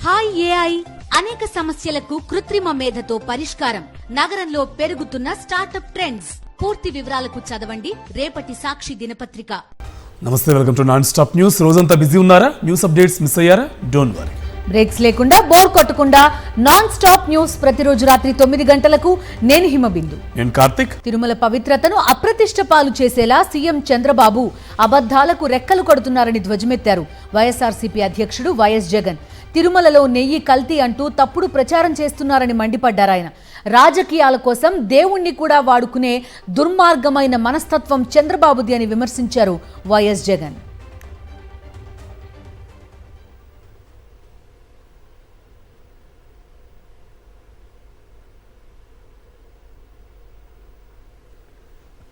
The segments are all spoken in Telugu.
హాయ్ ఏఐ అనేక సమస్యలకు కృత్రిమ మేధతో పరిష్కారం. నగరంలో పెరుగుతున్న స్టార్టప్ ట్రెండ్స్. పూర్తి వివరాలకు చదవండి రేపటి సాక్షి దినపత్రిక. నమస్తే, welcome to non stop news. రోజంతా బిజీ ఉన్నారా? న్యూస్ అప్డేట్స్ మిస్ అయ్యారా? Don't worry. బ్రేక్స్ లేకుండా, బోర్ కొట్టకుండా నాన్ స్టాప్ న్యూస్ ప్రతిరోజు రాత్రి 9 గంటలకు. నేను హిమబిందు, నేను కార్తిక్. తిరుమల పవిత్రతను అప్రతిష్ట పాలు చేసేలా సీఎం చంద్రబాబు అబద్ధాలకు రెక్కలు కొడుతున్నారని ధ్వజమెత్తారు వైఎస్ఆర్సీపీ అధ్యక్షుడు వైఎస్ జగన్. తిరుమలలో నెయ్యి కల్తీ అంటూ తప్పుడు ప్రచారం చేస్తున్నారని మండిపడ్డారాయన. రాజకీయాల కోసం దేవుణ్ణి కూడా వాడుకునే దుర్మార్గమైన మనస్తత్వం చంద్రబాబుది అని విమర్శించారు వైఎస్ జగన్.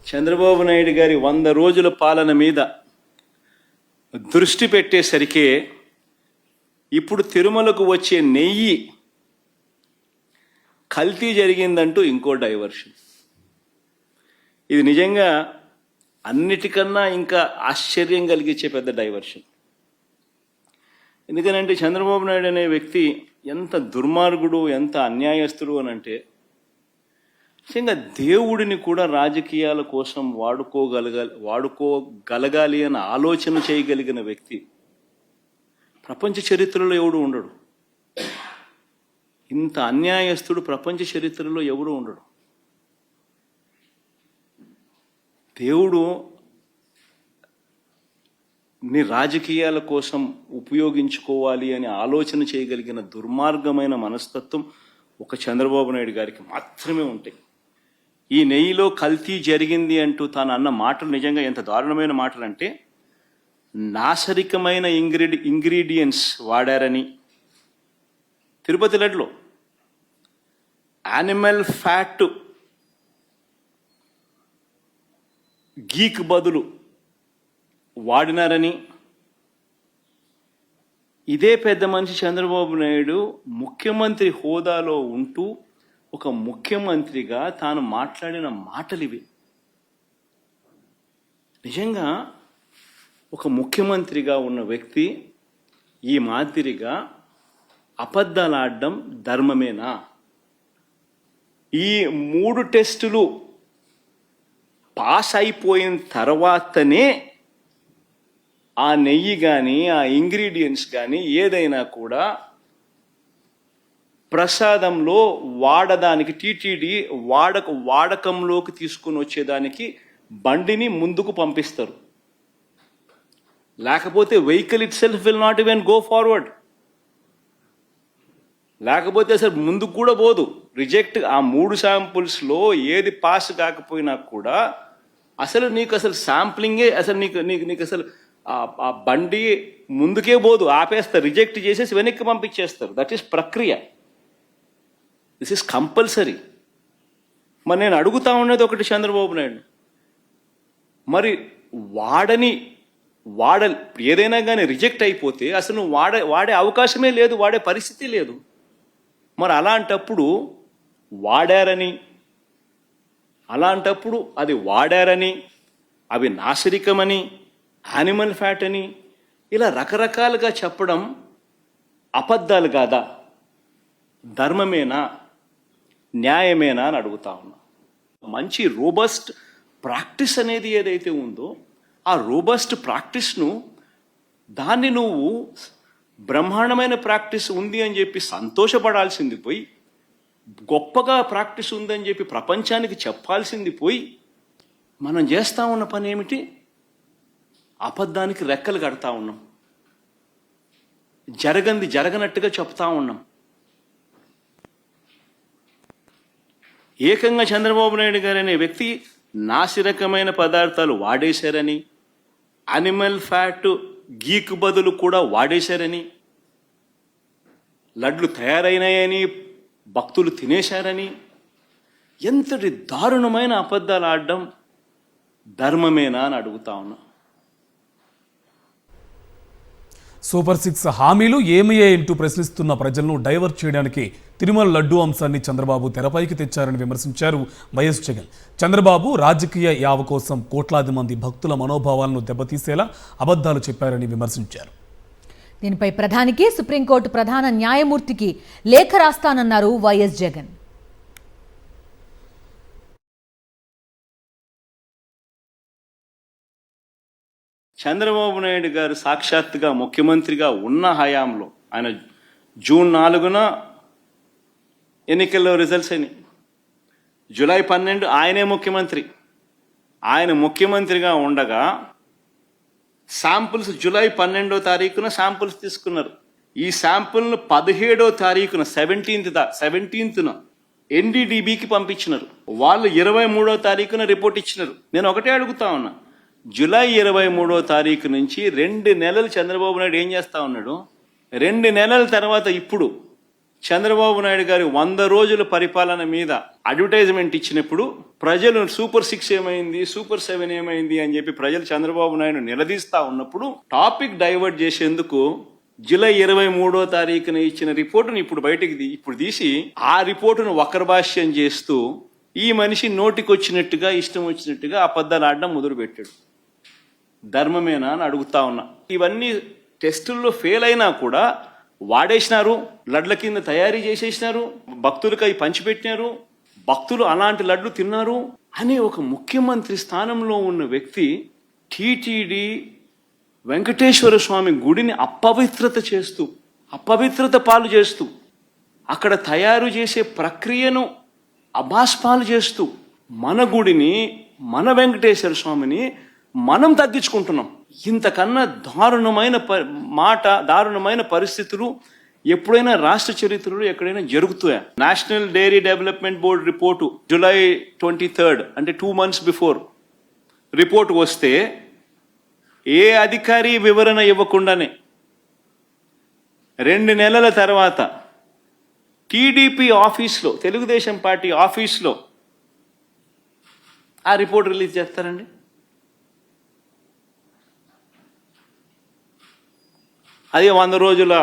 చంద్రబాబు నాయుడు గారి 100 రోజుల పాలన మీద దృష్టి పెట్టేసరికి ఇప్పుడు తిరుమలకు వచ్చే నెయ్యి కల్తీ జరిగిందంటూ ఇంకో డైవర్షన్. ఇది నిజంగా అన్నిటికన్నా ఇంకా ఆశ్చర్యం కలిగించే పెద్ద డైవర్షన్. ఎందుకనంటే చంద్రబాబు నాయుడు అనే వ్యక్తి ఎంత దుర్మార్గుడు, ఎంత అన్యాయస్తుడు అని అంటే, నిజంగా దేవుడిని కూడా రాజకీయాల కోసం వాడుకోగలగాలి అని ఆలోచన చేయగలిగిన వ్యక్తి ప్రపంచ చరిత్రలో ఎవడు ఉండడు. ఇంత అన్యాయస్తుడు ప్రపంచ చరిత్రలో ఎవడు ఉండడు. దేవుడు నీ రాజకీయాల కోసం ఉపయోగించుకోవాలి అని ఆలోచన చేయగలిగిన దుర్మార్గమైన మనస్తత్వం ఒక చంద్రబాబు నాయుడు గారికి మాత్రమే ఉంటాయి. ఈ నెయ్యిలో కల్తీ జరిగింది అంటూ తాను అన్న మాటలు నిజంగా ఎంత దారుణమైన మాటలు అంటే, నాశరికమైన ఇంగ్రీడియంట్స్ వాడారని, తిరుపతి లడ్డులో యానిమల్ ఫ్యాట్ గీక్ బదులు వాడినారని, ఇదే పెద్ద మనిషి చంద్రబాబు నాయుడు ముఖ్యమంత్రి హోదాలో ఉంటూ ఒక ముఖ్యమంత్రిగా తాను మాట్లాడిన మాటలు ఇవి. నిజంగా ఒక ముఖ్యమంత్రిగా ఉన్న వ్యక్తి ఈ మాదిరిగా అబద్ధాలు ఆడడం ధర్మమేనా? ఈ 3 టెస్టులు పాస్ అయిపోయిన తర్వాతనే ఆ నెయ్యి కానీ ఆ ఇంగ్రీడియంట్స్ కానీ ఏదైనా కూడా ప్రసాదంలో వాడడానికి, టీటీడీ వాడకంలోకి తీసుకుని వచ్చేదానికి బండిని ముందుకు పంపిస్తారు. లేకపోతే vehicle it self will not even go forward. లేకపోతే అసలు ముందుకు కూడా పోదు. రిజెక్ట్. ఆ 3 శాంపుల్స్లో ఏది పాస్ కాకపోయినా కూడా అసలు నీకు అసలు శాంప్లింగే అసలు నీకు అసలు ఆ బండి ముందుకే పోదు, ఆపేస్తారు, రిజెక్ట్ చేసేసి వెనక్కి పంపించేస్తారు. దట్ ఈస్ ప్రక్రియ. This is compulsory. మరి నేను అడుగుతా ఉన్నది ఒకటి చంద్రబాబు నాయుడు, మరి ఏదైనా కానీ రిజెక్ట్ అయిపోతే అసలు నువ్వు వాడే అవకాశమే లేదు, వాడే పరిస్థితి లేదు. మరి అలాంటప్పుడు అది వాడారని, అవి నాశరికమని, యానిమల్ ఫ్యాట్ అని ఇలా రకరకాలుగా చెప్పడం అబద్ధాలు కాదా? ధర్మమేనా? న్యాయమేనా అని అడుగుతా ఉన్నా. మంచి రోబస్ట్ ప్రాక్టీస్ అనేది ఏదైతే ఉందో ఆ రోబస్ట్ ప్రాక్టీస్ను దాన్ని నువ్వు బ్రహ్మాండమైన ప్రాక్టీస్ ఉంది అని చెప్పి సంతోషపడాల్సింది పోయి, గొప్పగా ప్రాక్టీస్ ఉందని చెప్పి ప్రపంచానికి చెప్పాల్సింది పోయి, మనం చేస్తూ ఉన్న పని ఏమిటి? అబద్ధానికి రెక్కలు కడతా ఉన్నాం, జరగనట్టుగా చెప్తా ఉన్నాం. ఏకంగా చంద్రబాబు నాయుడు గారు అనే వ్యక్తి నాసిరకమైన పదార్థాలు వాడేశారని, యానిమల్ ఫ్యాట్ గీక్ బదులు కూడా వాడేశారని, లడ్లు తయారైనాయని భక్తులు తినేశారని, ఎంతటి దారుణమైన అబద్ధాలు ఆడడం ధర్మమేనా అని అడుగుతా ఉన్నా. సూపర్ 6 హామీలు ఏమయ్యాయంటూ ప్రశ్నిస్తున్న ప్రజలను డైవర్ట్ చేయడానికి తిరుమల లడ్డూ అంశాన్ని చంద్రబాబు తెరపైకి తెచ్చారని విమర్శించారు వైఎస్ జగన్. చంద్రబాబు రాజకీయ యావ కోసం కోట్లాది మంది భక్తుల మనోభావాలను దెబ్బతీసేలా అబద్ధాలు చెప్పారని విమర్శించారు. దీనిపై ప్రధానికి సుప్రీంకోర్టు ప్రధాన న్యాయమూర్తికి లేఖ రాస్తానన్నారు వైఎస్ జగన్. చంద్రబాబు నాయుడు గారు సాక్షాత్తుగా ముఖ్యమంత్రిగా ఉన్న హయాంలో ఆయన జూన్ 4న ఎన్నికల్లో రిజల్ట్స్ అయినాయి. జూలై 12 ఆయనే ముఖ్యమంత్రి. ఆయన ముఖ్యమంత్రిగా ఉండగా శాంపుల్స్ జూలై 12వ తారీఖున శాంపుల్స్ తీసుకున్నారు. ఈ శాంపుల్ను 17వ తారీఖున 17th ఎన్డీడీబీకి పంపించినారు. వాళ్ళు 23వ తారీఖున రిపోర్ట్ ఇచ్చినారు. నేను ఒకటే అడుగుతా ఉన్నా, జూలై 23వ తారీఖు నుంచి 2 నెలలు చంద్రబాబు నాయుడు ఏం చేస్తా ఉన్నాడు? 2 నెలల తర్వాత ఇప్పుడు చంద్రబాబు నాయుడు గారి 100 రోజుల పరిపాలన మీద అడ్వర్టైజ్మెంట్ ఇచ్చినప్పుడు ప్రజలు సూపర్ 6 ఏమైంది, సూపర్ 7 ఏమైంది అని చెప్పి ప్రజలు చంద్రబాబు నాయుడు నిలదీస్తా ఉన్నప్పుడు టాపిక్ డైవర్ట్ చేసేందుకు జూలై 23వ తారీఖున ఇచ్చిన రిపోర్టును ఇప్పుడు తీసి ఆ రిపోర్టును వక్రభాష్యం చేస్తూ ఈ మనిషి నోటికొచ్చినట్టుగా ఇష్టం వచ్చినట్టుగా అబద్ధాలు ఆడడం మొదలుపెట్టాడు. ధర్మమేనా అని అడుగుతా ఉన్నా. ఇవన్నీ టెస్టుల్లో ఫెయిల్ అయినా కూడా వాడేసినారు, లడ్ల కింద తయారీ చేసేసినారు, భక్తులకు అవి పంచిపెట్టినారు, భక్తులు అలాంటి లడ్లు తిన్నారు అనే ఒక ముఖ్యమంత్రి స్థానంలో ఉన్న వ్యక్తి టీటీడీ వెంకటేశ్వర స్వామి గుడిని అపవిత్రత పాలు చేస్తూ అక్కడ తయారు చేసే ప్రక్రియను అభాస్పాలు చేస్తూ మన గుడిని, మన వెంకటేశ్వర స్వామిని మనం తగ్గించుకుంటున్నాం. ఇంతకన్నా దారుణమైన పరిస్థితులు ఎప్పుడైనా రాష్ట్ర చరిత్రలో ఎక్కడైనా జరుగుతాయా? National dairy development board report July 23 అంటే 2 months బిఫోర్ రిపోర్ట్ వస్తే ఏ అధికారి వివరణ ఇవ్వకుండానే 2 నెలల తర్వాత టీడీపీ ఆఫీస్లో, తెలుగుదేశం పార్టీ ఆఫీస్లో ఆ రిపోర్ట్ రిలీజ్ చేస్తారండి. అదే 100 రోజుల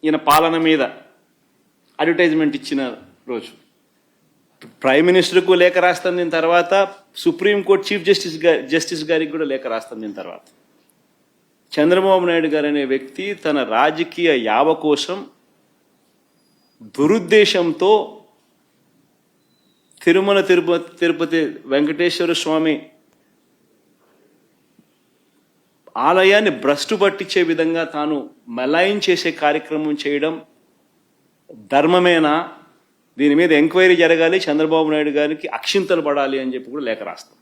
ఈయన పాలన మీద అడ్వర్టైజ్మెంట్ ఇచ్చిన రోజు ప్రైమ్ మినిస్టర్కు లేఖ రాస్తాం. దీని తర్వాత సుప్రీంకోర్టు చీఫ్ జస్టిస్ గారికి కూడా లేఖ రాస్తాం. దీని తర్వాత చంద్రబాబు నాయుడు గారు అనే వ్యక్తి తన రాజకీయ యావ కోసం దురుద్దేశంతో తిరుమల తిరుపతి వెంకటేశ్వర స్వామి ఆలయాన్ని భ్రష్టు పట్టించే విధంగా తాను మలైన్ చేసే కార్యక్రమం చేయడం ధర్మమేనా? దీని మీద ఎంక్వైరీ జరగాలి, చంద్రబాబు నాయుడు గారికి అక్షింతలు పడాలి అని చెప్పి కూడా లేఖ రాస్తాం.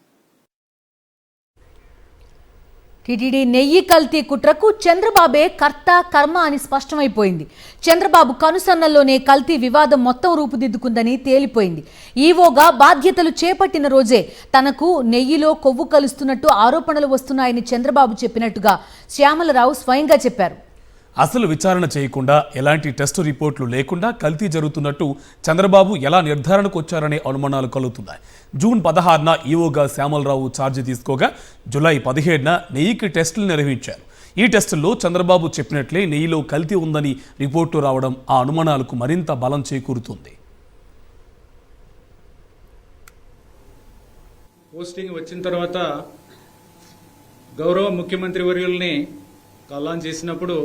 టీటీడీ నెయ్యి కల్తీ కుట్రకు చంద్రబాబే కర్త కర్మ అని స్పష్టమైపోయింది. చంద్రబాబు కనుసన్నల్లోనే కల్తీ వివాదం మొత్తం రూపుదిద్దుకుందని తేలిపోయింది. ఈవోగా బాధ్యతలు చేపట్టిన రోజే తనకు నెయ్యిలో కొవ్వు కలుస్తున్నట్టు ఆరోపణలు వస్తున్నాయని చంద్రబాబు చెప్పినట్టుగా శ్యామలరావు స్వయంగా చెప్పారు. అసలు విచారణ చేయకుండా ఎలాంటి టెస్టు రిపోర్ట్లు లేకుండా కల్తీ జరుగుతున్నట్టు చంద్రబాబు ఎలా నిర్ధారణకు వచ్చారనే అనుమానాలు కలుగుతున్నాయి. జూన్ 16న ఈవోగా శ్యామలరావు ఛార్జీ తీసుకోగా జూలై 17న నెయ్యికి టెస్టులు నిర్వహించారు. ఈ టెస్టుల్లో చంద్రబాబు చెప్పినట్లే నెయ్యిలో కల్తీ ఉందని రిపోర్టు రావడం ఆ అనుమానాలకు మరింత బలం చేకూరుతుంది. పోస్టింగ్ వచ్చిన తర్వాత గౌరవ ముఖ్యమంత్రి వర్యుల్ని కల్లాం చేసినప్పుడు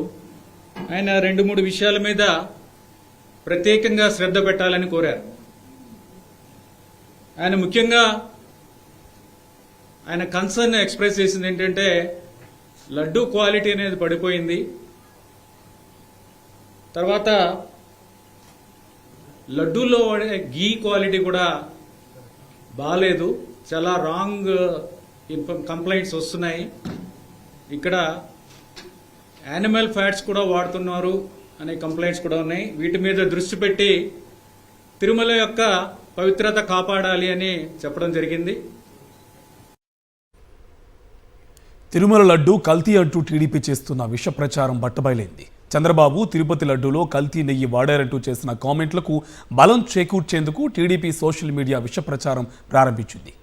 ఆయన 2-3 విషయాల మీద ప్రత్యేకంగా శ్రద్ధ పెట్టాలని కోరారు. ఆయన ముఖ్యంగా ఆయన కన్సర్న్ ఎక్స్ప్రెస్ చేసింది ఏంటంటే లడ్డూ క్వాలిటీ అనేది పడిపోయింది, తర్వాత లడ్డూలో వాడే గీ క్వాలిటీ కూడా బాగాలేదు, చాలా రాంగ్ కంప్లైంట్స్ వస్తున్నాయి, ఇక్కడ యానిమల్ ఫ్యాట్స్ కూడా వాడుతున్నారు అనే కంప్లైంట్స్ కూడా ఉన్నాయి. వీటి మీద దృష్టి పెట్టి తిరుమల యొక్క పవిత్రత కాపాడాలి అని చెప్పడం జరిగింది. తిరుమల లడ్డు కల్తీ అంటూ టీడీపీ చేస్తున్న విష ప్రచారం బట్టబయలైంది. చంద్రబాబు తిరుపతి లడ్డూలో కల్తీ నెయ్యి వాడారంటూ చేసిన కామెంట్లకు బలం చేకూర్చేందుకు టీడీపీ సోషల్ మీడియా విష ప్రచారం ప్రారంభించింది.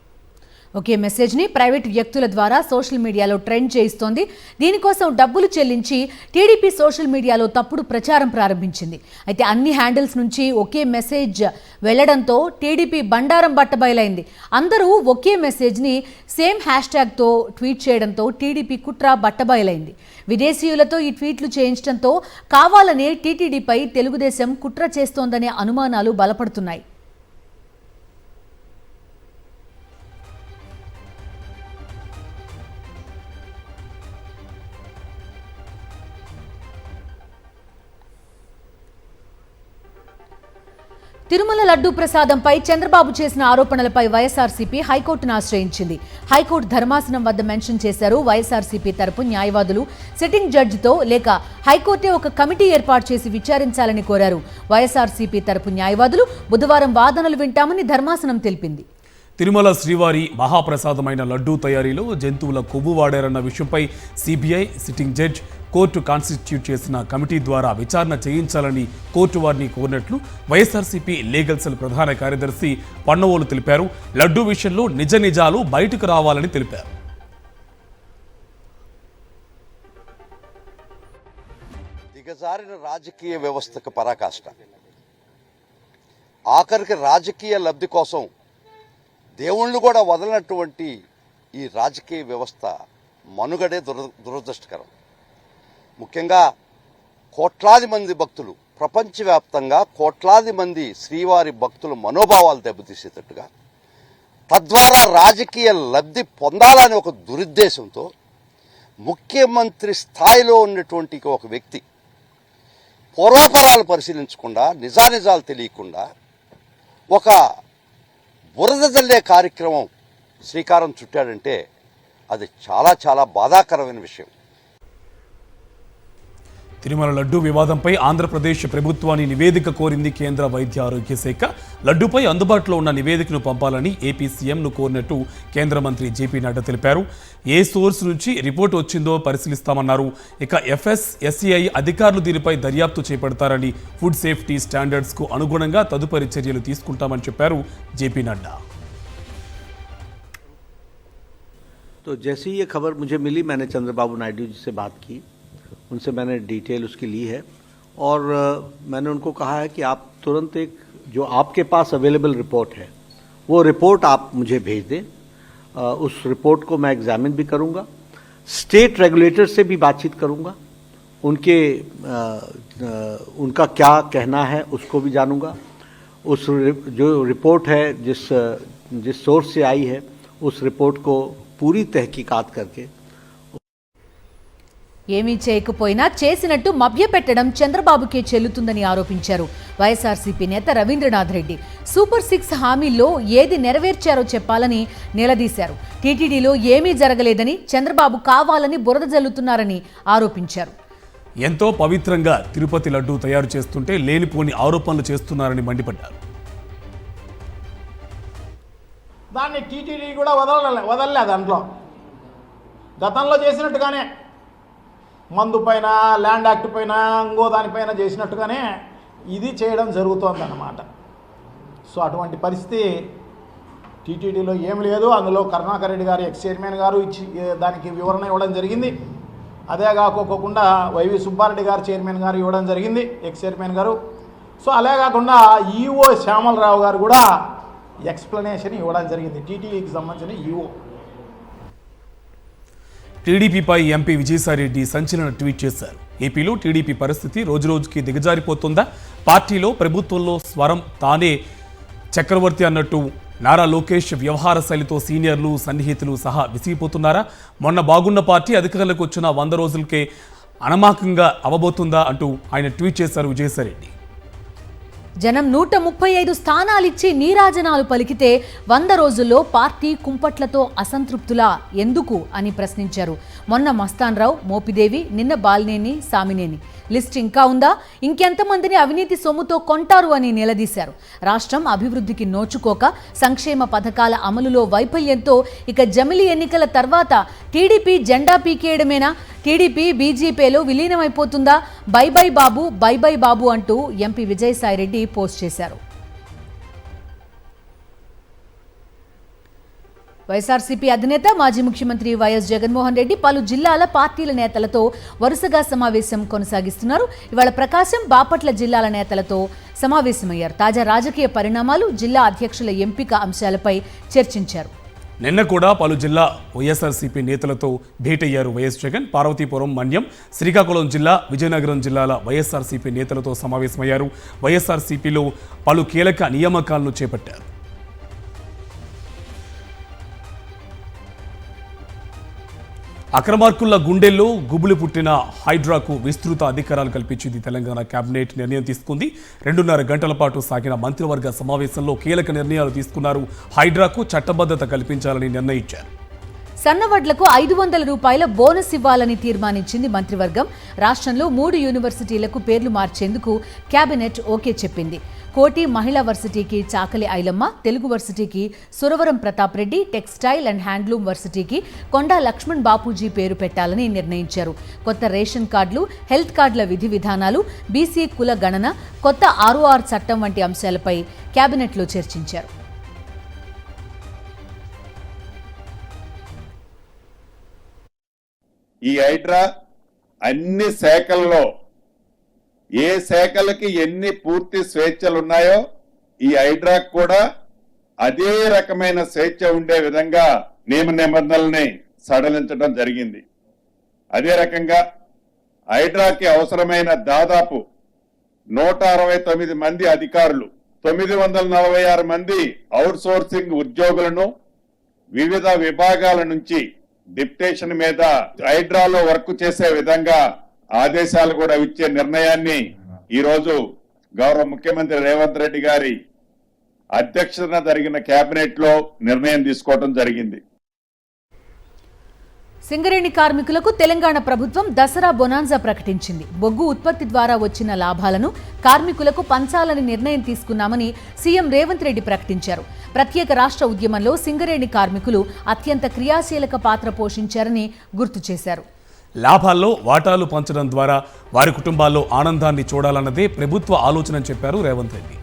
ఒకే మెసేజ్ని ప్రైవేట్ వ్యక్తుల ద్వారా సోషల్ మీడియాలో ట్రెండ్ చేయిస్తోంది. దీనికోసం డబ్బులు చెల్లించి టీడీపీ సోషల్ మీడియాలో తప్పుడు ప్రచారం ప్రారంభించింది. అయితే అన్ని హ్యాండిల్స్ నుంచి ఒకే మెసేజ్ వెళ్లడంతో టీడీపీ బండారం బట్టబయలైంది. అందరూ ఒకే మెసేజ్ని సేమ్ హ్యాష్ ట్యాగ్తో ట్వీట్ చేయడంతో టీడీపీ కుట్ర బట్టబయలైంది. విదేశీయులతో ఈ ట్వీట్లు చేయించడంతో కావాలనే టీటీడీపై తెలుగుదేశం కుట్ర చేస్తోందనే అనుమానాలు బలపడుతున్నాయి. తిరుమల లడ్డూ ప్రసాదంపై చంద్రబాబు చేసిన ఆరోపణలపై వైఎస్ఆర్సీపీ హైకోర్టును ఆశ్రయించింది. హైకోర్టు ధర్మాసనం వద్ద మెన్షన్ చేశారు. వైఎస్ఆర్సీపీ తరపు న్యాయవాదులు సిట్టింగ్ జడ్జితో లేక హైకోర్టే ఒక కమిటీ ఏర్పాటు చేసి విచారించాలని కోరారు. వైఎస్ఆర్సీపీ తరపు న్యాయవాదులు బుధవారం వాదనలు వింటామని ధర్మాసనం తెలిపింది. తిరుమల శ్రీవారి మహాప్రసాదమైన లడ్డూ తయారీలో జంతువుల కొవ్వు వాడారన్న విషయంపై CBI sitting judge court constitute చేసిన కమిటీ ద్వారా విచారణ చేయించాలని కోర్టు వారిని కోరినట్లు వైఎస్ఆర్సీపీ లీగల్ సెల్ ప్రధాన కార్యదర్శి పన్నవోలు తెలిపారు. లడ్డూ విషయంలో నిజ నిజాలు బయటకు రావాలని తెలిపారు. దిగజారిన రాజకీయ వ్యవస్థకు పరాకాష్ట. ఆఖరికి రాజకీయ లబ్ధి కోసం దేవుళ్ళు కూడా వదలనటువంటి ఈ రాజకీయ వ్యవస్థ మనుగడే దురదృష్టకరం. ముఖ్యంగా కోట్లాది మంది భక్తులు, ప్రపంచవ్యాప్తంగా కోట్లాది మంది శ్రీవారి భక్తుల మనోభావాలు దెబ్బతీసేటట్టుగా, తద్వారా రాజకీయ లబ్ధి పొందాలని ఒక దురుద్దేశంతో ముఖ్యమంత్రి స్థాయిలో ఉన్నటువంటి ఒక వ్యక్తి పూర్వాపరాలు పరిశీలించకుండా, నిజానిజాలు తెలియకుండా ఒక బురద జల్లే కార్యక్రమం శ్రీకారం చుట్టాడంటే అది చాలా చాలా బాధాకరమైన విషయం. తిరుమల లడ్డూ వివాదంపై ఆంధ్రప్రదేశ్ ప్రభుత్వాన్ని నివేదిక కోరింది కేంద్ర వైద్య ఆరోగ్య శాఖ. లడ్డూపై అందుబాటులో ఉన్న నివేదికను పంపాలని ఏపీ సీఎంను కోరినట్టు కేంద్ర మంత్రి జేపీ నడ్డా తెలిపారు. ఏ సోర్స్ నుంచి రిపోర్ట్ వచ్చిందో పరిశీలిస్తామన్నారు. ఇక ఎఫ్ఎస్ఎస్సిఐ అధికారులు దీనిపై దర్యాప్తు చేపడతారని, ఫుడ్ సేఫ్టీ స్టాండర్డ్స్కు అనుగుణంగా తదుపరి చర్యలు తీసుకుంటామని చెప్పారు జేపీ నడ్డా. तो जैसे ही ये खबर मुझे मिली, मैंने चंद्रबाबू नायडू जी से बात की, उनसे मैंने डिटेल उसकी ली है और मैंने उनको कहा है कि आप तुरंत एक जो आपके पास अवेलेबल रिपोर्ट है वो रिपोर्ट आप मुझे भेज दें. उस रिपोर्ट को मैं एग्जामिन भी करूंगा, स्टेट रेगुलेटर से भी बातचीत करूंगा, उनका क्या कहना है उसको भी जानूंगा. उस जो रिपोर्ट है जिस सोर्स से आई है उस रिपोर्ट को पूरी तहकीकात करके ఏమీ చేయకపోయినా చేసినట్టు మభ్యపెట్టడం చంద్రబాబుకే చెల్లుతుందని ఆరోపించారు వైఎస్ఆర్సీపీ నేత రవీంద్రనాథ్ రెడ్డి. సూపర్ 6 హామీల్లో ఏది నెరవేర్చారో చెప్పాలని నిలదీశారు. టీటీడీలో ఏమీ జరగలేదని, చంద్రబాబు కావాలని బురద జల్లుతున్నారని ఆరోపించారు. ఎంతో పవిత్రంగా తిరుపతి లడ్డూ తయారు చేస్తుంటే లేనిపోని ఆరోపణలు చేస్తున్నారని మండిపడ్డారు. దాన్ని టీటీడీ కూడా వదలలే. దాంట్లో గతంలో చేసినట్టుగానే మందు పైన, ల్యాండ్ యాక్ట్ పైన, ఇంకో దానిపైన చేసినట్టుగానే ఇది చేయడం జరుగుతోందన్నమాట. సో అటువంటి పరిస్థితి టీటీడీలో ఏం లేదు. అందులో కరుణాకర్ రెడ్డి గారు ఎక్స్ చైర్మన్ గారు ఇచ్చి దానికి వివరణ ఇవ్వడం జరిగింది. అదే కాకోకుండా వైవి సుబ్బారెడ్డి గారు చైర్మన్ గారు ఇవ్వడం జరిగింది, ఎక్స్ చైర్మన్ గారు. సో అలా కాకుండా ఈఓ శ్యామలరావు గారు కూడా ఎక్స్ప్లెనేషన్ ఇవ్వడం జరిగింది, టీటీడీకి సంబంధించిన ఈఓ. టీడీపీపై ఎంపీ విజయసాయిరెడ్డి సంచలన ట్వీట్ చేశారు. ఏపీలో టీడీపీ పరిస్థితి రోజురోజుకి దిగజారిపోతుందా? పార్టీలో ప్రభుత్వంలో స్వరం తానే చక్రవర్తి అన్నట్టు నారా లోకేష్ వ్యవహార శైలితో సీనియర్లు, సన్నిహితులు సహా విసిగిపోతున్నారా? మొన్న బాగున్న పార్టీ అధికారంలోకి వచ్చిన 100 రోజులకే అనమాకంగా అవబోతుందా అంటూ ఆయన ట్వీట్ చేశారు విజయసాయిరెడ్డి. జనం 135 స్థానాలిచ్చి నీరాజనాలు పలికితే 100 రోజుల్లో పార్టీ కుంపట్లతో అసంతృప్తులా ఎందుకు అని ప్రశ్నించారు. మొన్న మస్తాన్ రావు, మోపిదేవి, నిన్న బాలినేని, సామినేని. లిస్ట్ ఇంకా ఉందా? ఇంకెంతమందిని అవినీతి సొమ్ముతో కొంటారు అని నిలదీశారు. రాష్ట్రం అభివృద్ధికి నోచుకోక, సంక్షేమ పథకాల అమలులో వైఫల్యంతో ఇక జమిలి ఎన్నికల తర్వాత టీడీపీ జెండా పీకేయడమేనా? టీడీపీ బీజేపీలో విలీనమైపోతుందా? By by Babu, by by బాబు అంటూ ఎంపీ విజయసాయిరెడ్డి పోస్ట్ చేశారు. వైఎస్ఆర్సీపీ అధినేత మాజీ ముఖ్యమంత్రి వైఎస్ జగన్మోహన్ రెడ్డి పలు జిల్లాల పార్టీల నేతలతో వరుసగా సమావేశం కొనసాగిస్తున్నారు. ఇవాళ ప్రకాశం, బాపట్ల జిల్లాల నేతలతో సమావేశమయ్యారు. తాజా రాజకీయ పరిణామాలు, జిల్లా అధ్యక్షుల ఎంపిక అంశాలపై చర్చించారు. నిన్న కూడా పలు జిల్లా వైఎస్ఆర్సీపీ నేతలతో భేటయ్యారు వైఎస్ జగన్. పార్వతీపురం, మన్యం, శ్రీకాకుళం జిల్లా, విజయనగరం జిల్లాల వైఎస్ఆర్సీపీ నేతలతో సమావేశమయ్యారు. వైఎస్ఆర్సీపీలో పలు కీలక నియామకాలను చేపట్టారు. అక్రమార్కుల గుండెల్లో గుబులు పుట్టిన హైడ్రాకు విస్తృత అధికారాలు కల్పించింది తెలంగాణ కేబినెట్. నిర్ణయం తీసుకుంది. 2.5 గంటల పాటు సాగిన మంత్రివర్గ సమావేశంలో కీలక నిర్ణయాలు తీసుకున్నారు. హైడ్రాకు చట్టబద్ధత కల్పించాలని నిర్ణయించారు. సన్నవడ్లకు 500 రూపాయల బోనస్ ఇవ్వాలని తీర్మానించింది మంత్రివర్గం. రాష్ట్రంలో 3 యూనివర్సిటీలకు పేర్లు మార్చేందుకు కేబినెట్ ఓకే చెప్పింది. కోటి మహిళా వర్సిటీకి చాకలి ఐలమ్మ, తెలుగు వర్సిటీకి Suravaram Pratap Reddy, textile and handloom వర్సిటీకి కొండా లక్ష్మణ్ బాపూజీ పేరు పెట్టాలని నిర్ణయించారు. కొత్త రేషన్ కార్డులు, హెల్త్ కార్డుల విధి విధానాలు, బీసీ కుల గణన, కొత్త ROR చట్టం వంటి అంశాలపై కేబినెట్లో చర్చించారు. ఈ హైడ్రా అన్ని శాఖల్లో ఏ శాఖలకి ఎన్ని పూర్తి స్వేచ్ఛలు ఉన్నాయో ఈ హైడ్రాకు కూడా అదే రకమైన స్వేచ్ఛ ఉండే విధంగా నియమ నిబంధనల్ని సడలించడం జరిగింది. అదే రకంగా హైడ్రాకి అవసరమైన దాదాపు 169 మంది అధికారులు, 946 మంది అవుట్ సోర్సింగ్ ఉద్యోగులను వివిధ విభాగాల నుంచి డిప్యుటేషన్ మీద హైడ్రాలో వర్క్ చేసే విధంగా ఆదేశాలు కూడా ఇచ్చే నిర్ణయాన్ని ఈ రోజు గౌరవ ముఖ్యమంత్రి రేవంత్ రెడ్డి గారి అధ్యక్షతన జరిగిన కేబినెట్ లో నిర్ణయం తీసుకోవడం జరిగింది. సింగరేణి కార్మికులకు తెలంగాణ ప్రభుత్వం దసరా బొనాన్జా ప్రకటించింది. బొగ్గు ఉత్పత్తి ద్వారా వచ్చిన లాభాలను కార్మికులకు పంచాలని నిర్ణయం తీసుకున్నామని సీఎం రేవంత్ రెడ్డి ప్రకటించారు. ప్రత్యేక రాష్ట్ర ఉద్యమంలో సింగరేణి కార్మికులు అత్యంత క్రియాశీలక పాత్ర పోషించారని గుర్తు చేశారు. లాభాల్లో వాటాలు పంచడం ద్వారా వారి కుటుంబాల్లో ఆనందాన్ని చూడాలన్నదే ప్రభుత్వ ఆలోచన చెప్పారు రేవంత్ రెడ్డి.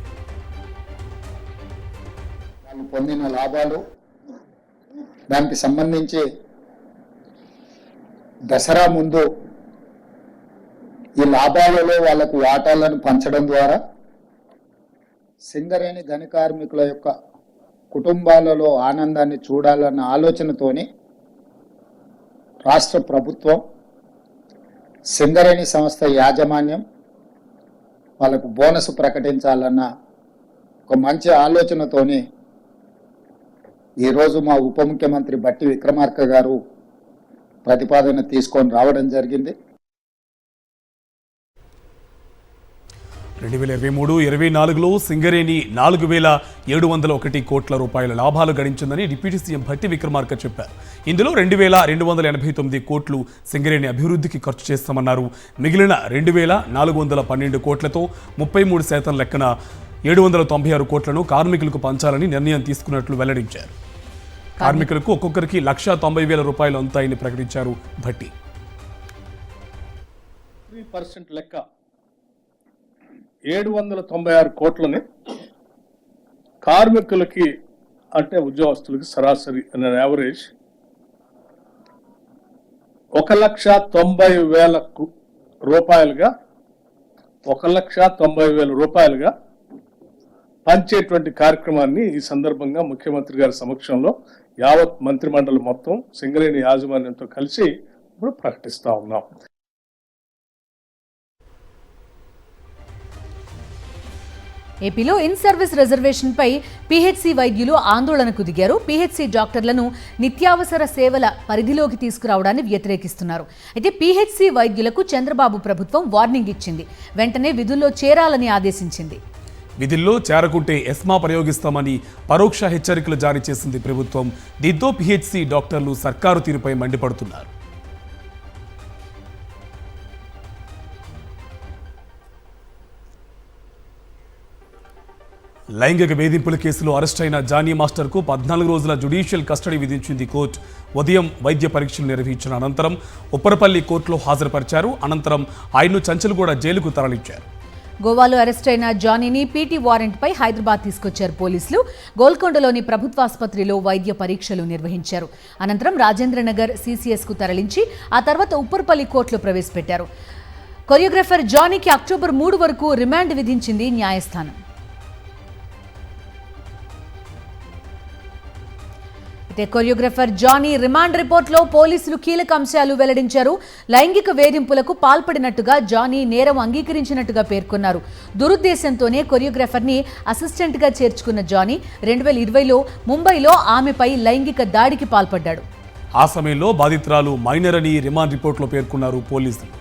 వాళ్ళు పొందిన లాభాలు, దానికి సంబంధించి దసరా ముందు ఈ లాభాలలో వాళ్లకు వాటాలను పంచడం ద్వారా సింగరేణి గని కార్మికుల యొక్క కుటుంబాలలో ఆనందాన్ని చూడాలన్న ఆలోచనతోని రాష్ట్ర ప్రభుత్వం, సింగరేణి సంస్థ యాజమాన్యం వాళ్ళకు బోనస్ ప్రకటించాలన్న ఒక మంచి ఆలోచనతోని ఈరోజు మా ఉప ముఖ్యమంత్రి బట్టి విక్రమార్క గారు ప్రతిపాదన తీసుకొని రావడం జరిగింది. 2023-24లో సింగరేణి 4,701 కోట్ల రూపాయల లాభాలు గడించిందని డిప్యూటీ సీఎం భట్టి విక్రమార్క చెప్పారు. ఇందులో 2,289 కోట్లు సింగరేణి అభివృద్ధికి ఖర్చు చేస్తామన్నారు. మిగిలిన 2,412 కోట్లతో 33% లెక్కన 796 కోట్లను కార్మికులకు పంచాలని నిర్ణయం తీసుకున్నట్లు వెల్లడించారు. కార్మికులకు ఒక్కొక్కరికి 1,90,000 రూపాయలు అంతాయని ప్రకటించారు భట్టి. 3% లెక్క 796 కోట్లని కార్మికులకి, అంటే ఉద్యోగస్తులకి సరాసరి అనే యావరేజ్ 1,90,000 రూపాయలుగా 1,90,000 రూపాయలుగా పంచేటువంటి కార్యక్రమాన్ని ఈ సందర్భంగా ముఖ్యమంత్రి గారి సమక్షంలో యావత్ మంత్రిమండలి మొత్తం సింగరేణి యాజమాన్యంతో కలిసి ఇప్పుడు ప్రకటిస్తా ఉన్నాం. ఏపీలో ఇన్ సర్వీస్ రిజర్వేషన్పై పీహెచ్సీ వైద్యులు ఆందోళనకు దిగారు. పీహెచ్సీ డాక్టర్లను నిత్యావసర సేవల పరిధిలోకి తీసుకురావడాన్ని వ్యతిరేకిస్తున్నారు. అయితే పీహెచ్సీ వైద్యులకు చంద్రబాబు ప్రభుత్వం వార్నింగ్ ఇచ్చింది. వెంటనే విధుల్లో చేరాలని ఆదేశించింది. విధుల్లో చేరకుంటే ఎస్మా ప్రయోగిస్తామని పరోక్ష హెచ్చరికలు జారీ చేసింది ప్రభుత్వం. దీంతో పీహెచ్సీ డాక్టర్లు సర్కారు తీరుపై మండిపడుతున్నారు. లైంగిక వేధింపుల కేసులో అరెస్టైన జానీ మాస్టర్కు 14 రోజుల జ్యుడిషియల్ కస్టడీ విధించింది కోర్టు. ఉదయం వైద్య పరీక్షలు నిర్వహించిన అనంతరం ఉప్పరపల్లి కోర్టులో హాజరుపరిచారు. అనంతరం ఆయన్ను చంచల్గూడ జైలుకు తరలించారు. గోవాలో అరెస్ట్ అయిన జానీని పీటీ వారెంట్పై హైదరాబాద్ తీసుకొచ్చారు పోలీసులు. గోల్కొండలోని ప్రభుత్వాసుపత్రిలో వైద్య పరీక్షలు నిర్వహించారు. అనంతరం రాజేంద్రనగర్ సీసీఎస్కు తరలించి ఆ తర్వాత ఉప్పర్పల్లి కోర్టులో ప్రవేశపెట్టారు. కొరియోగ్రాఫర్ జానీకి అక్టోబర్ 3 వరకు రిమాండ్ విధించింది న్యాయస్థానం. కొరియోగ్రాఫర్ జానీ రిమాండ్ రిపోర్ట్లో పోలీసులు కీలక అంశాలు వెల్లడించారు. లైంగిక వేధింపులకు పాల్పడినట్టుగా జానీ నేరం అంగీకరించినట్టుగా పేర్కొన్నారు. దురుద్దేశంతోనే కొరియోగ్రాఫర్ని అసిస్టెంట్గా చేర్చుకున్న జానీ 2020లో ముంబైలో ఆమెపై లైంగిక దాడికి పాల్పడ్డాడు. ఆ సమయంలో బాధితురాలు మైనర్ అని రిమాండ్ రిపోర్ట్లో పేర్కొన్నారు పోలీసులు.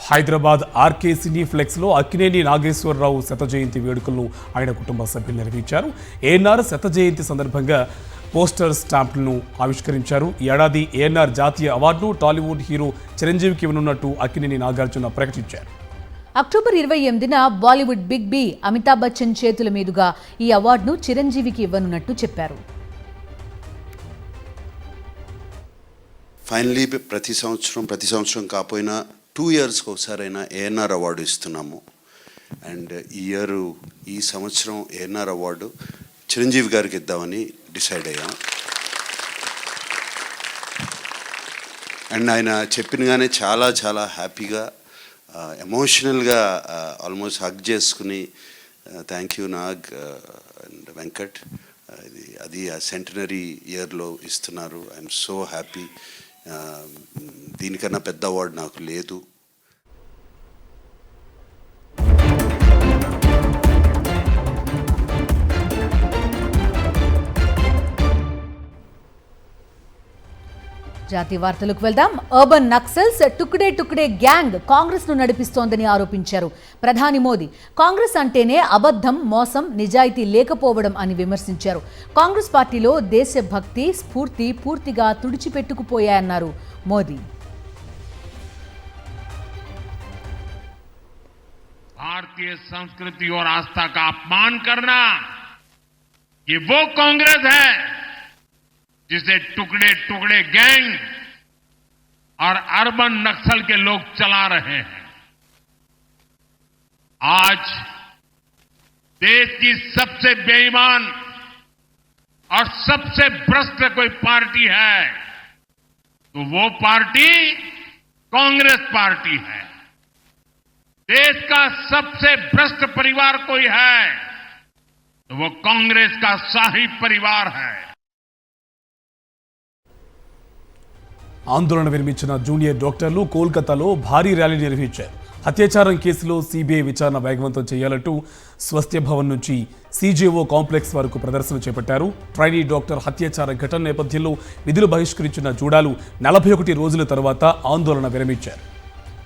హైదరాబాద్ ఆర్కే సినీఫ్లెక్స్లో అక్కినేని నాగేశ్వరరావు శత జయంతి వేడుకలను ఆయన కుటుంబ సభ్యులు నిర్వహించారు. ఏఎన్ఆర్ శత జయంతి సందర్భంగా పోస్టర్ స్టాంపులను ఆవిష్కరించారు. ఈ ఏడాది ఏఎన్ఆర్ జాతీయ అవార్డును టాలీవుడ్ హీరో చిరంజీవికి ఇవ్వనున్నట్టు అక్కినేని నాగార్జున ప్రకటించారు. అక్టోబర్ 28న Bollywood big B Amitabh Bachchan చేతుల మీదుగా ఈ అవార్డును చిరంజీవికి ఇవ్వనున్నట్టు చెప్పారు. ఫైనలీ ప్రతి సంవత్సరం కాకపోయినా 2 ఇయర్స్కి ఒకసారైనా ఏఎన్ఆర్ అవార్డు ఇస్తున్నాము. అండ్ ఈ సంవత్సరం ఏఎన్ఆర్ అవార్డు చిరంజీవి గారికి ఇద్దామని డిసైడ్ అయ్యాం. అండ్ ఆయన చెప్పినగానే చాలా చాలా హ్యాపీగా ఎమోషనల్గా ఆల్మోస్ట్ హగ్ చేసుకుని thank you Nag and Venkat, అది ఆ సెంటనరీ ఇయర్లో ఇస్తున్నారు. I'm so happy. దీనికన్నా పెద్ద అవార్డు నాకు లేదు. జాతీయ వార్తలకు వెళ్దాం. అర్బన్ నక్సల్స్ టుక్డే గ్యాంగ్ కాంగ్రెస్ ను నడిపిస్తోందని ఆరోపించారు ప్రధాని మోదీ. కాంగ్రెస్ అంటేనే అబద్ధం, మోసం, నిజాయితీ లేకపోవడం అని విమర్శించారు. కాంగ్రెస్ పార్టీలో దేశభక్తి, స్ఫూర్తి పూర్తిగా తుడిచిపెట్టుకుపోయాయన్నారు మోదీ. भारतीय संस्कृति और आस्था का अपमान करना, ये वो कांग्रेस है जिसे टुकड़े गैंग और अर्बन नक्सल के लोग चला रहे हैं. आज देश की सबसे बेईमान और सबसे भ्रष्ट कोई पार्टी है तो वो पार्टी कांग्रेस पार्टी है. देश का सबसे भ्रष्ट परिवार कोई है तो वो कांग्रेस का शाही परिवार है. ఆందోళన విరమించిన జూనియర్ డాక్టర్లు కోల్కతాలో భారీ ర్యాలీ నిర్వహించారు. అత్యాచారం కేసులో సిబిఐ విచారణ వేగవంతం చేయాలంటూ స్వస్థ్య భవన్ నుంచి సీజేఓ కాంప్లెక్స్ వరకు ప్రదర్శన చేపట్టారు. ట్రైనీ డాక్టర్ హత్యాచార ఘటన నేపథ్యంలో విధులు బహిష్కరించిన జూడాలు 41 రోజుల తర్వాత ఆందోళన విరమించారు.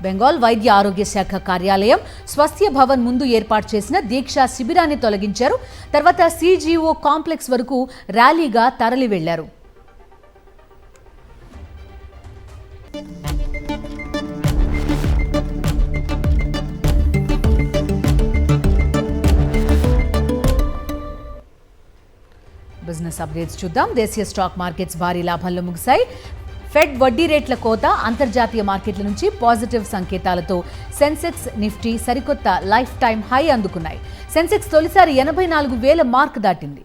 బెంగాల్ వైద్య ఆరోగ్య శాఖ కార్యాలయం స్వస్థ్య భవన్ ముందు ఏర్పాటు చేసిన దీక్షా శిబిరాన్ని తొలగించారు. తర్వాత సీజీఓ కాంప్లెక్స్ వరకు ర్యాలీగా తరలి వెళ్లారు. బిజినెస్ అప్డేట్స్ చూద్దాం. దేశీయ స్టాక్ మార్కెట్స్ భారీ లాభాల్లో ముగిశాయి. ఫెడ్ వడ్డీ రేట్ల కోత, అంతర్జాతీయ మార్కెట్ల నుంచి పాజిటివ్ సంకేతాలతో సెన్సెక్స్, నిఫ్టీ సరికొత్త లైఫ్ టైం హై అందుకున్నాయి. సెన్సెక్స్ తొలిసారి 84,000 మార్క్ దాటింది.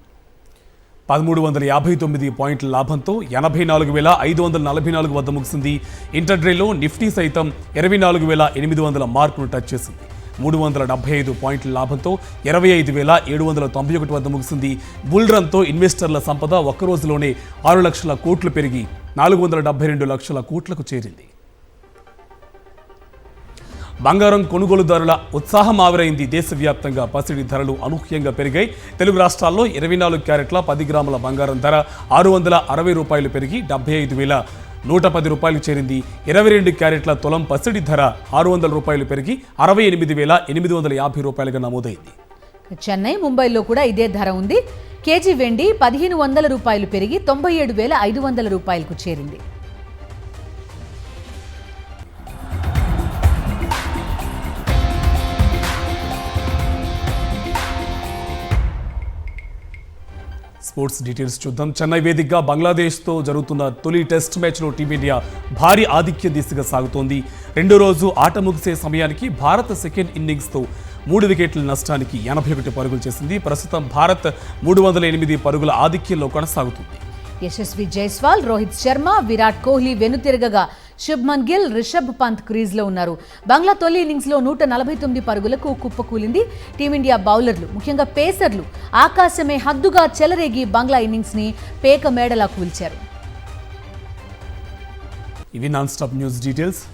1359 పాయింట్ల లాభంతో 84,544 వద్ద ముగిసింది. ఇంటర్డేలో నిఫ్టీ సైతం 24,800 మార్కును టచ్ చేసింది. 375 పాయింట్ల లాభంతో 25,791 వద్ద ముగిసింది. బుల్ రన్తో ఇన్వెస్టర్ల సంపద ఒక్క రోజులోనే 6 లక్షల కోట్లు పెరిగి 472 లక్షల కోట్లకు చేరింది. బంగారం కొనుగోలుదారుల ఉత్సాహం ఆవిరైంది. దేశవ్యాప్తంగా పసిడి ధరలు అనూహ్యంగా పెరిగాయి. తెలుగు రాష్ట్రాల్లో 24 క్యారెట్ల 10 గ్రాముల బంగారం ధర 660 రూపాయలు పెరిగి 75,110 రూపాయలు చేరింది. 22 క్యారెట్ల తులం పసిడి ధర 600 రూపాయలు పెరిగి 68,850 రూపాయలుగా నమోదైంది. చెన్నై, ముంబైలో కూడా ఇదే ధర ఉంది. కేజీ వెండి 1,500 రూపాయలు పెరిగి 97,500 రూపాయలకు చేరింది. స్పోర్ట్స్ డీటెయిల్స్ చూద్దాం. చెన్నై వేదికగా బంగ్లాదేశ్తో జరుగుతున్న తొలి టెస్ట్ మ్యాచ్లో టీమిండియా భారీ ఆధిక్య దిశగా సాగుతోంది. రెండో రోజు ఆట ముగిసే సమయానికి భారత్ సెకండ్ ఇన్నింగ్స్తో 3 వికెట్ల నష్టానికి 81 పరుగులు చేసింది. ప్రస్తుతం భారత్ 308 పరుగుల ఆధిక్యంలో కొనసాగుతుంది. యశస్వి జైస్వాల్, రోహిత్ శర్మ, విరాట్ కోహ్లీ వెనుతిరగగా శుభ్మన్ గిల్, రిషబ్ పంత్ క్రీజ్లో ఉన్నారు. బంగ్లా తొలి ఇన్నింగ్స్లో 149 పరుగులకు కుప్పకూలింది. టీమిండియా బౌలర్లు, ముఖ్యంగా పేసర్లు ఆకాశమే హద్దుగా చెలరేగి బంగ్లా ఇన్నింగ్స్ని పేక మేడలా కూల్చారు. ఇవి నాన్ స్టాప్ న్యూస్ డీటెయిల్స్.